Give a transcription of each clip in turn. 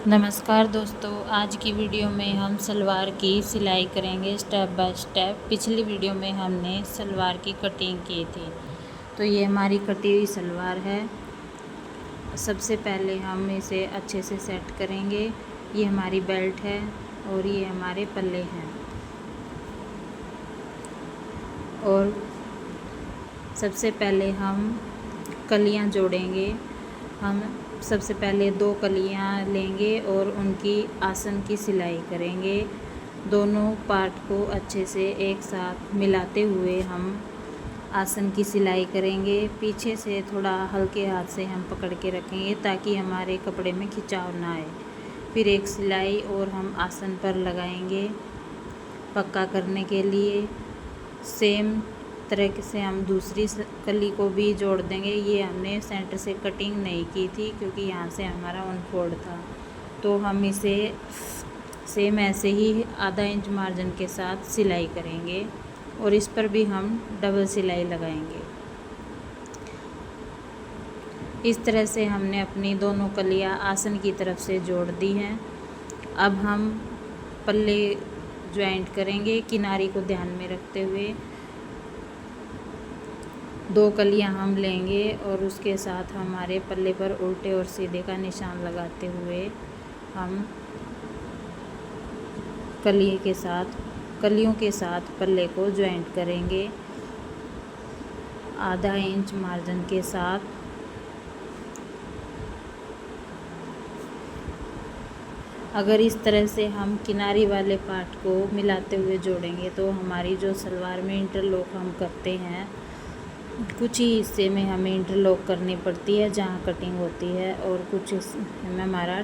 नमस्कार दोस्तों, आज की वीडियो में हम सलवार की सिलाई करेंगे स्टेप बाय स्टेप। पिछली वीडियो में हमने सलवार की कटिंग की थी, तो ये हमारी कटी हुई सलवार है। सबसे पहले हम इसे अच्छे से सेट करेंगे। ये हमारी बेल्ट है और ये हमारे पल्ले हैं। और सबसे पहले हम कलियां जोड़ेंगे। हम सबसे पहले 2 कलियां लेंगे और उनकी आसन की सिलाई करेंगे। दोनों पार्ट को अच्छे से एक साथ मिलाते हुए हम आसन की सिलाई करेंगे। पीछे से थोड़ा हल्के हाथ से हम पकड़ के रखेंगे ताकि हमारे कपड़े में खिंचाव ना आए। फिर एक सिलाई और हम आसन पर लगाएंगे पक्का करने के लिए। सेम तरह से हम दूसरी कली को भी जोड़ देंगे। ये हमने सेंटर से कटिंग नहीं की थी क्योंकि यहाँ से हमारा अनफोल्ड था, तो हम इसे सेम ऐसे ही आधा इंच मार्जिन के साथ सिलाई करेंगे और इस पर भी हम डबल सिलाई लगाएंगे। इस तरह से हमने अपनी दोनों कलियाँ आसन की तरफ से जोड़ दी हैं। अब हम पल्ले ज्वाइंट करेंगे किनारी को ध्यान में रखते हुए। 2 कलियां हम लेंगे और उसके साथ हमारे पल्ले पर उल्टे और सीधे का निशान लगाते हुए हम कलियों के साथ पल्ले को ज्वाइंट करेंगे आधा इंच मार्जिन के साथ। अगर इस तरह से हम किनारी वाले पार्ट को मिलाते हुए जोड़ेंगे तो हमारी जो सलवार में इंटरलॉक हम करते हैं, कुछ ही हिस्से में हमें इंटरलॉक करनी पड़ती है जहाँ कटिंग होती है, और कुछ में हमारा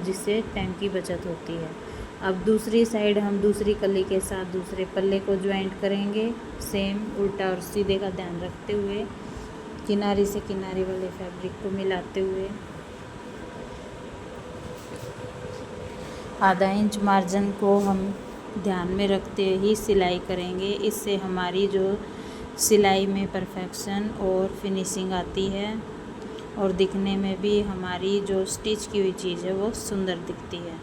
जिससे टाइम की बचत होती है। अब दूसरी साइड हम दूसरी कली के साथ दूसरे पल्ले को ज्वाइंट करेंगे, सेम उल्टा और सीधे का ध्यान रखते हुए किनारी से किनारी वाले फैब्रिक को मिलाते हुए आधा इंच मार्जिन को हम ध्यान में रखते ही सिलाई करेंगे। इससे हमारी जो सिलाई में परफेक्शन और फिनिशिंग आती है और दिखने में भी हमारी जो स्टिच की हुई चीज़ है वो सुंदर दिखती है।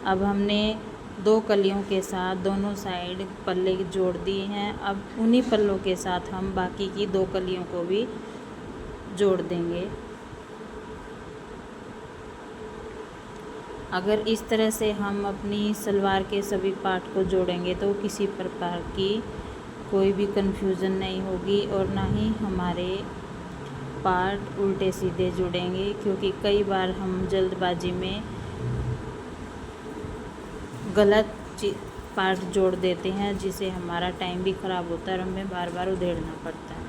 अब हमने 2 कलियों के साथ दोनों साइड पल्ले जोड़ दिए हैं। अब उन्हीं पल्लों के साथ हम बाकी की 2 कलियों को भी जोड़ देंगे। अगर इस तरह से हम अपनी सलवार के सभी पार्ट को जोड़ेंगे तो किसी प्रकार की कोई भी कन्फ्यूज़न नहीं होगी और ना ही हमारे पार्ट उल्टे सीधे जुड़ेंगे, क्योंकि कई बार हम जल्दबाजी में गलत पार्ट जोड़ देते हैं जिससे हमारा टाइम भी ख़राब होता है और हमें बार बार उधेड़ना पड़ता है।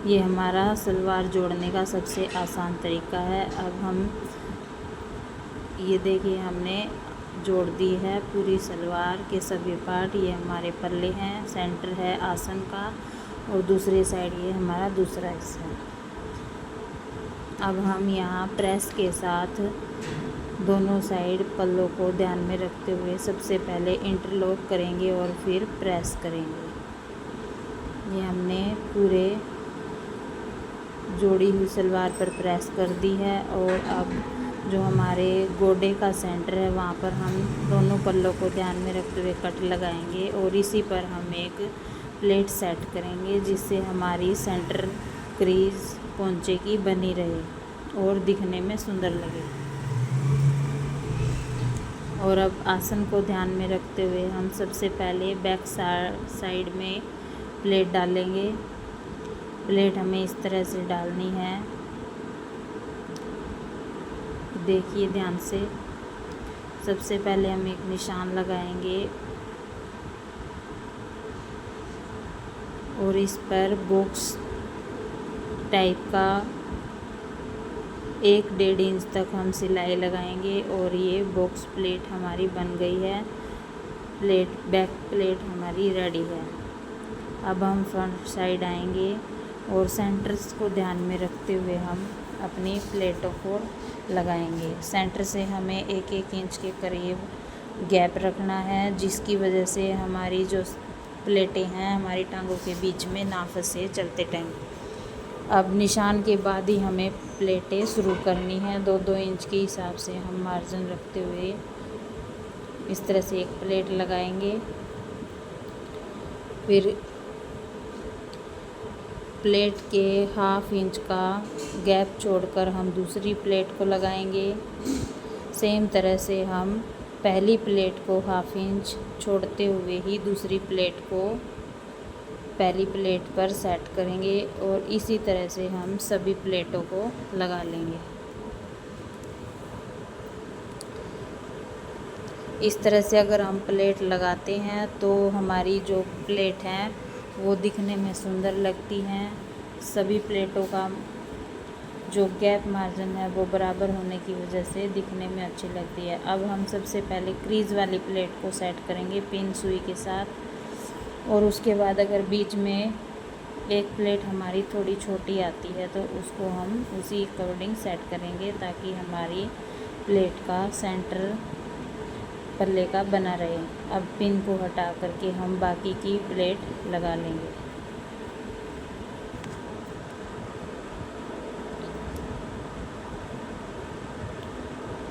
ये हमारा सलवार जोड़ने का सबसे आसान तरीका है। अब हम ये देखिए हमने जोड़ दी है पूरी सलवार के सभी पार्ट। ये हमारे पल्ले हैं, सेंटर है आसन का, और दूसरी साइड ये हमारा दूसरा हिस्सा है। अब हम यहाँ प्रेस के साथ दोनों साइड पल्लों को ध्यान में रखते हुए सबसे पहले इंटरलॉक करेंगे और फिर प्रेस करेंगे। ये हमने पूरे जोड़ी हुई सलवार पर प्रेस कर दी है। और अब जो हमारे गोडे का सेंटर है वहाँ पर हम दोनों पल्लों को ध्यान में रखते हुए कट लगाएंगे और इसी पर हम एक प्लेट सेट करेंगे जिससे हमारी सेंटर क्रीज पोंचे की बनी रहे और दिखने में सुंदर लगे। और अब आसन को ध्यान में रखते हुए हम सबसे पहले बैक साइड में प्लेट डालेंगे। प्लेट हमें इस तरह से डालनी है, देखिए ध्यान से। सबसे पहले हम एक निशान लगाएंगे और इस पर बॉक्स टाइप का 1-1.5 इंच तक हम सिलाई लगाएंगे और ये बॉक्स प्लेट हमारी बन गई है। बैक प्लेट हमारी रेडी है। अब हम फ्रंट साइड आएंगे और सेंटर्स को ध्यान में रखते हुए हम अपनी प्लेटों को लगाएंगे। सेंटर से हमें 1-1 इंच के करीब गैप रखना है, जिसकी वजह से हमारी जो प्लेटें हैं हमारी टांगों के बीच में ना फंसे चलते टाइम। अब निशान के बाद ही हमें प्लेटें शुरू करनी है। 2-2 इंच के हिसाब से हम मार्जिन रखते हुए इस तरह से एक प्लेट लगाएंगे। फिर प्लेट के 1/2 इंच का गैप छोड़कर हम दूसरी प्लेट को लगाएंगे। सेम तरह से हम पहली प्लेट को 1/2 इंच छोड़ते हुए ही दूसरी प्लेट को पहली प्लेट पर सेट करेंगे और इसी तरह से हम सभी प्लेटों को लगा लेंगे। इस तरह से अगर हम प्लेट लगाते हैं तो हमारी जो प्लेट हैं वो दिखने में सुंदर लगती हैं। सभी प्लेटों का जो गैप मार्जिन है वो बराबर होने की वजह से दिखने में अच्छी लगती है। अब हम सबसे पहले क्रीज वाली प्लेट को सेट करेंगे पिन सुई के साथ, और उसके बाद अगर बीच में एक प्लेट हमारी थोड़ी छोटी आती है तो उसको हम उसी अकॉर्डिंग सेट करेंगे ताकि हमारी प्लेट का सेंटर पल्ले का बना रहे। अब पिन को हटा करके हम बाकी की प्लेट लगा लेंगे।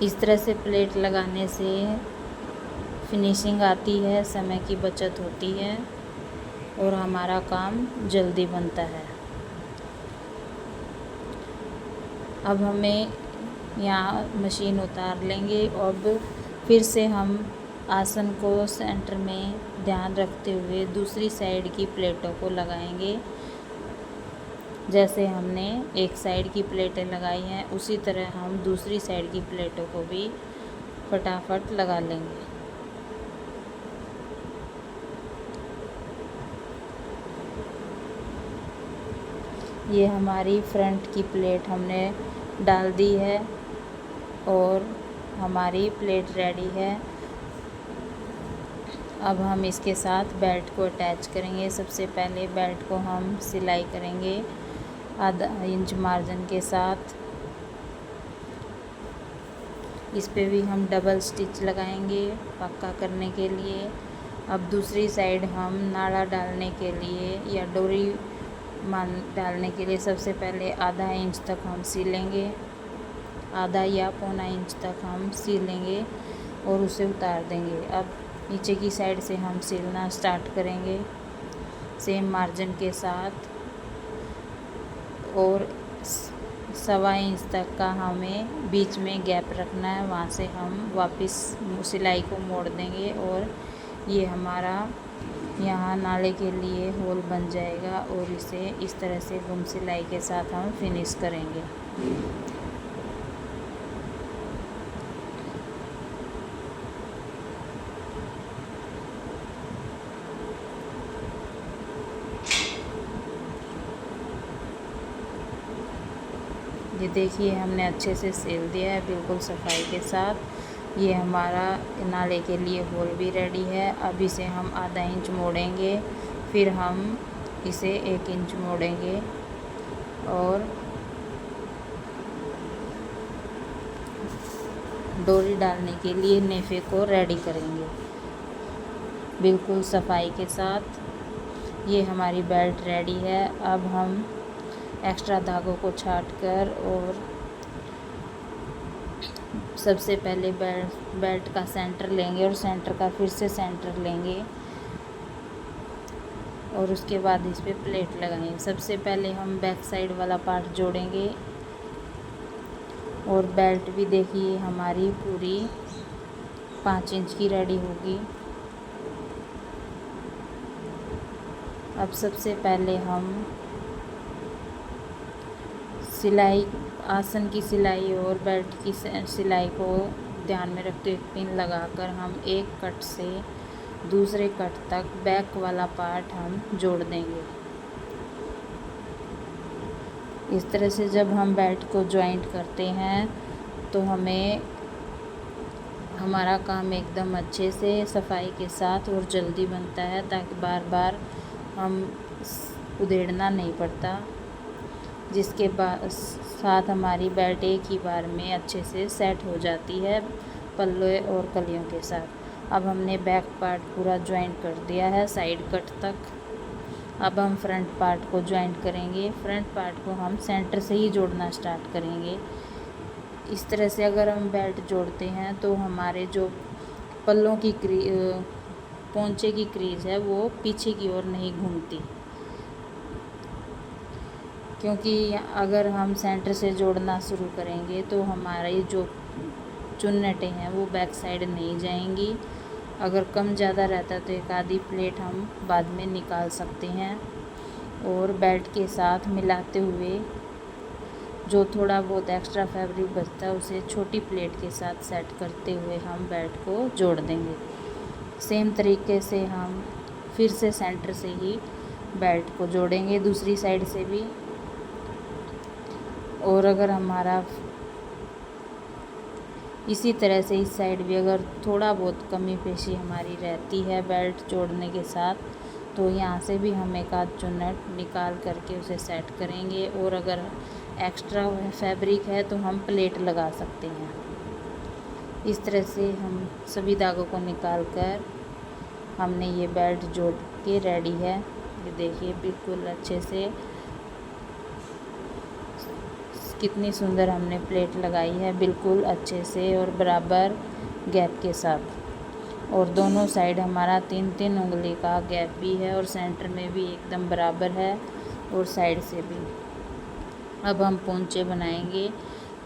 इस तरह से प्लेट लगाने से फिनिशिंग आती है, समय की बचत होती है और हमारा काम जल्दी बनता है। अब हमें यहाँ मशीन उतार लेंगे। अब फिर से हम आसन को सेंटर में ध्यान रखते हुए दूसरी साइड की प्लेटों को लगाएंगे। जैसे हमने एक साइड की प्लेटें लगाई हैं उसी तरह हम दूसरी साइड की प्लेटों को भी फटाफट लगा लेंगे। ये हमारी फ्रंट की प्लेट हमने डाल दी है और हमारी प्लेट रेडी है। अब हम इसके साथ बेल्ट को अटैच करेंगे। सबसे पहले बेल्ट को हम सिलाई करेंगे 1/2 इंच मार्जिन के साथ। इस पे भी हम डबल स्टिच लगाएंगे पक्का करने के लिए। अब दूसरी साइड हम नाड़ा डालने के लिए या डोरी डालने के लिए सबसे पहले 1/2 इंच तक हम सिलेंगे, 1/2 या 1/4 इंच तक हम सिलेंगे और उसे उतार देंगे। अब नीचे की साइड से हम सिलना स्टार्ट करेंगे सेम मार्जिन के साथ, और 1.25 इंच तक का हमें बीच में गैप रखना है। वहाँ से हम वापस सिलाई को मोड़ देंगे और ये हमारा यहाँ नाले के लिए होल बन जाएगा और इसे इस तरह से गुम सिलाई के साथ हम फिनिश करेंगे। ये देखिए हमने अच्छे से सिल दिया है बिल्कुल सफाई के साथ। ये हमारा नाले के लिए होल भी रेडी है। अब इसे हम 1/2 इंच मोड़ेंगे, फिर हम इसे 1 इंच मोड़ेंगे और डोरी डालने के लिए नेफे को रेडी करेंगे बिल्कुल सफाई के साथ। ये हमारी बेल्ट रेडी है। अब हम एक्स्ट्रा धागों को छांटकर और सबसे पहले बेल्ट का सेंटर लेंगे और सेंटर का फिर से सेंटर लेंगे और उसके बाद इस पे प्लेट लगाएंगे। सबसे पहले हम बैक साइड वाला पार्ट जोड़ेंगे और बेल्ट भी देखिए हमारी पूरी 5 इंच की रेडी होगी। अब सबसे पहले हम सिलाई, आसन की सिलाई और बेल्ट की सिलाई को ध्यान में रखते हुए पिन लगाकर हम एक कट से दूसरे कट तक बैक वाला पार्ट हम जोड़ देंगे। इस तरह से जब हम बेल्ट को जॉइंट करते हैं तो हमें हमारा काम एकदम अच्छे से सफाई के साथ और जल्दी बनता है, ताकि बार बार हम उधेड़ना नहीं पड़ता, जिसके साथ हमारी बेल्ट एक ही बार में अच्छे से सेट हो जाती है पल्ले और कलियों के साथ। अब हमने बैक पार्ट पूरा जॉइंट कर दिया है साइड कट तक। अब हम फ्रंट पार्ट को जॉइंट करेंगे। फ्रंट पार्ट को हम सेंटर से ही जोड़ना स्टार्ट करेंगे। इस तरह से अगर हम बेल्ट जोड़ते हैं तो हमारे जो पल्लों की पोंचे की क्रीज है वो पीछे की ओर नहीं घूमती, क्योंकि अगर हम सेंटर से जोड़ना शुरू करेंगे तो हमारी जो चुन्नटें हैं वो बैक साइड नहीं जाएंगी। अगर कम ज़्यादा रहता तो एक आधी प्लेट हम बाद में निकाल सकते हैं। और बेल्ट के साथ मिलाते हुए जो थोड़ा बहुत एक्स्ट्रा फैब्रिक बचता है उसे छोटी प्लेट के साथ सेट करते हुए हम बेल्ट को जोड़ देंगे। सेम तरीके से हम फिर से सेंटर से ही बेल्ट को जोड़ेंगे, दूसरी साइड से भी। और अगर हमारा इसी तरह से इस साइड भी अगर थोड़ा बहुत कमी पेशी हमारी रहती है बेल्ट जोड़ने के साथ, तो यहाँ से भी हम एक आध चुन्नट निकाल करके उसे सेट करेंगे। और अगर एक्स्ट्रा फैब्रिक है तो हम प्लेट लगा सकते हैं। इस तरह से हम सभी दागों को निकाल कर हमने ये बेल्ट जोड़ के रेडी है। ये देखिए बिल्कुल अच्छे से कितनी सुंदर हमने प्लेट लगाई है, बिल्कुल अच्छे से और बराबर गैप के साथ। और दोनों साइड हमारा 3-3 उंगली का गैप भी है और सेंटर में भी एकदम बराबर है और साइड से भी। अब हम पोंचे बनाएंगे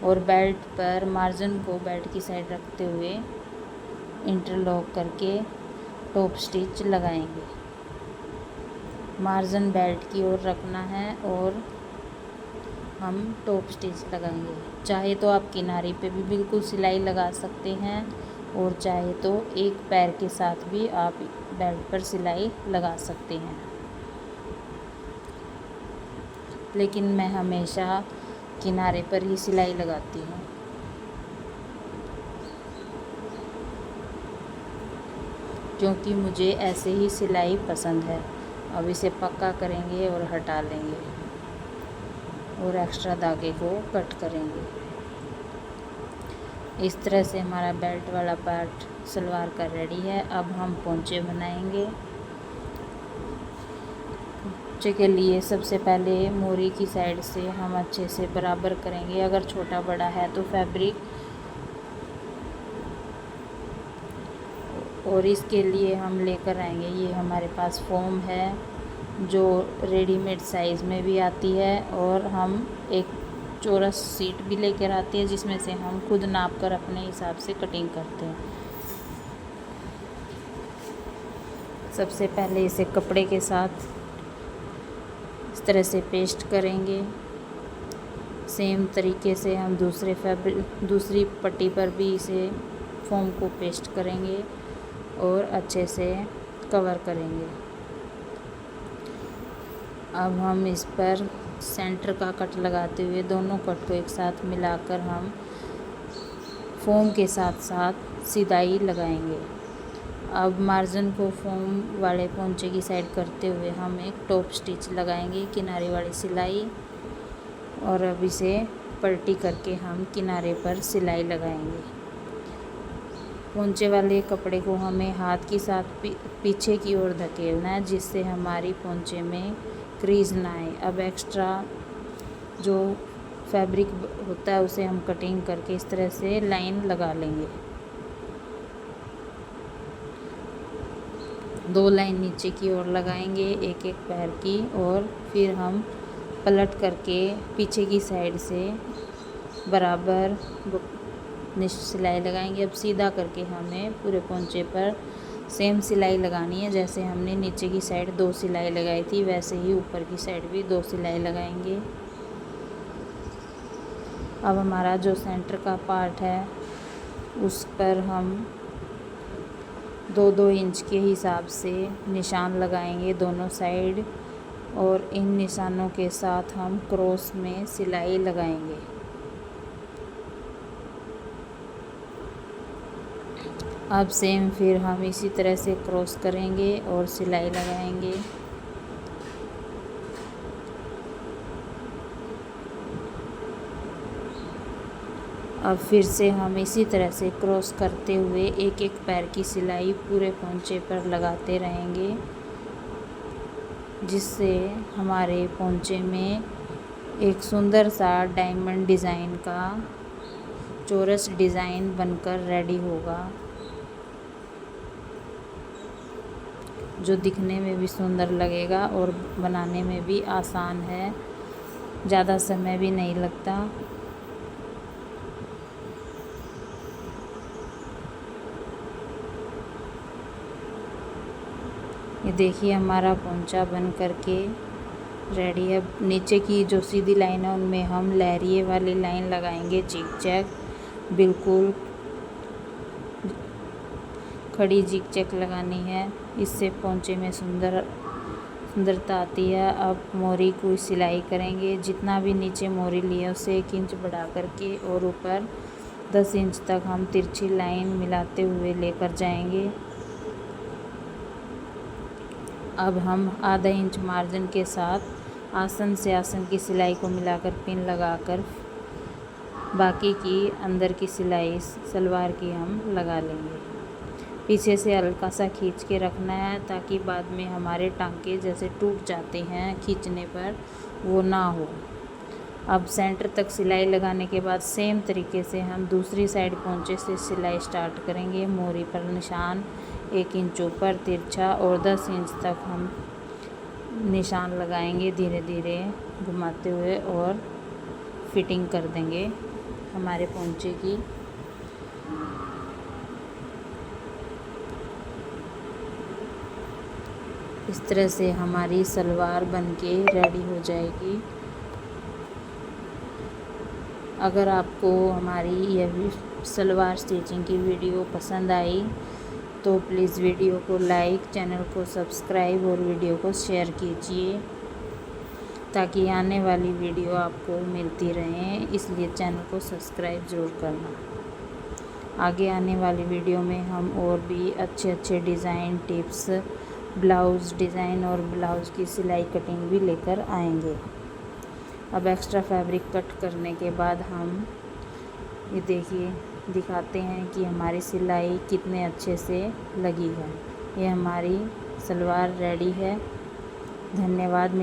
और बेल्ट पर मार्जिन को बेल्ट की साइड रखते हुए इंटरलॉक करके टॉप स्टिच लगाएंगे। मार्जिन बेल्ट की ओर रखना है और हम टॉप स्टिच लगाएंगे। चाहे तो आप किनारे पे भी बिल्कुल सिलाई लगा सकते हैं और चाहे तो एक पैर के साथ भी आप बेल्ट पर सिलाई लगा सकते हैं, लेकिन मैं हमेशा किनारे पर ही सिलाई लगाती हूँ, क्योंकि मुझे ऐसे ही सिलाई पसंद है। अब इसे पक्का करेंगे और हटा लेंगे और एक्स्ट्रा धागे को कट करेंगे। इस तरह से हमारा बेल्ट वाला पार्ट सलवार का रेडी है। अब हम पोंचे बनाएंगे। पोंचे के लिए सबसे पहले मोरी की साइड से हम अच्छे से बराबर करेंगे। अगर छोटा बड़ा है तो फैब्रिक, और इसके लिए हम लेकर आएंगे, ये हमारे पास फोम है जो रेडीमेड साइज़ में भी आती है, और हम एक चौरस सीट भी लेकर आते हैं जिसमें से हम खुद नाप कर अपने हिसाब से कटिंग करते हैं। सबसे पहले इसे कपड़े के साथ इस तरह से पेस्ट करेंगे। सेम तरीके से हम दूसरी पट्टी पर भी इसे फोम को पेस्ट करेंगे और अच्छे से कवर करेंगे। अब हम इस पर सेंटर का कट लगाते हुए दोनों कट को एक साथ मिलाकर हम फोम के साथ साथ सिलाई लगाएंगे। अब मार्जिन को फोम वाले पोंचे की साइड करते हुए हम एक टॉप स्टिच लगाएंगे, किनारे वाली सिलाई, और अब इसे पलटी करके हम किनारे पर सिलाई लगाएंगे। पोंचे वाले कपड़े को हमें हाथ के साथ पीछे की ओर धकेलना है, जिससे हमारी पोंचे में क्रीज ना आए। अब एक्स्ट्रा जो फैब्रिक होता है उसे हम कटिंग करके इस तरह से लाइन लगा लेंगे। 2 लाइन नीचे की ओर लगाएंगे एक एक पैर की, और फिर हम पलट करके पीछे की साइड से बराबर सिलाई लगाएंगे। अब सीधा करके हमें पूरे पोंचे पर सेम सिलाई लगानी है। जैसे हमने नीचे की साइड 2 सिलाई लगाई थी, वैसे ही ऊपर की साइड भी 2 सिलाई लगाएंगे। अब हमारा जो सेंटर का पार्ट है उस पर हम 2-2 इंच के हिसाब से निशान लगाएंगे दोनों साइड, और इन निशानों के साथ हम क्रॉस में सिलाई लगाएंगे। अब सेम फिर हम इसी तरह से क्रॉस करेंगे और सिलाई लगाएंगे। अब फिर से हम इसी तरह से क्रॉस करते हुए एक एक पैर की सिलाई पूरे पोंचे पर लगाते रहेंगे। जिससे हमारे पोंचे में एक सुंदर सा डायमंड डिज़ाइन का चौरस डिज़ाइन बनकर रेडी होगा, जो दिखने में भी सुंदर लगेगा और बनाने में भी आसान है, ज़्यादा समय भी नहीं लगता। ये देखिए हमारा पोंचा बन करके रेडी है। नीचे की जो सीधी लाइन है उनमें हम लहरिए वाली लाइन लगाएंगे, जिग-जैग, बिल्कुल खड़ी जिग-जैग लगानी है, इससे पोंचे में सुंदरता आती है। अब मोरी की सिलाई करेंगे, जितना भी नीचे मोरी लिए उसे 1 इंच बढ़ा करके और ऊपर 10 इंच तक हम तिरछी लाइन मिलाते हुए लेकर जाएंगे। अब हम आधा इंच मार्जिन के साथ आसन से आसन की सिलाई को मिलाकर पिन लगाकर बाकी की अंदर की सिलाई सलवार की हम लगा लेंगे। पीछे से हल्का सा खींच के रखना है ताकि बाद में हमारे टांके जैसे टूट जाते हैं खींचने पर, वो ना हो। अब सेंटर तक सिलाई लगाने के बाद सेम तरीके से हम दूसरी साइड पोंचे से सिलाई स्टार्ट करेंगे। मोरी पर निशान 1 इंच ऊपर तिरछा और 10 इंच तक हम निशान लगाएंगे, धीरे धीरे घुमाते हुए, और फिटिंग कर देंगे हमारे पोंचे की। इस तरह से हमारी सलवार बनके रेडी हो जाएगी। अगर आपको हमारी यह सलवार स्टिचिंग की वीडियो पसंद आई तो प्लीज़ वीडियो को लाइक, चैनल को सब्सक्राइब और वीडियो को शेयर कीजिए ताकि आने वाली वीडियो आपको मिलती रहें, इसलिए चैनल को सब्सक्राइब ज़रूर करना। आगे आने वाली वीडियो में हम और भी अच्छे डिज़ाइन टिप्स, ब्लाउज़ डिज़ाइन और ब्लाउज़ की सिलाई कटिंग भी लेकर आएंगे। अब एक्स्ट्रा फैब्रिक कट करने के बाद हम ये देखिए दिखाते हैं कि हमारी सिलाई कितने अच्छे से लगी है। ये हमारी सलवार रेडी है। धन्यवाद।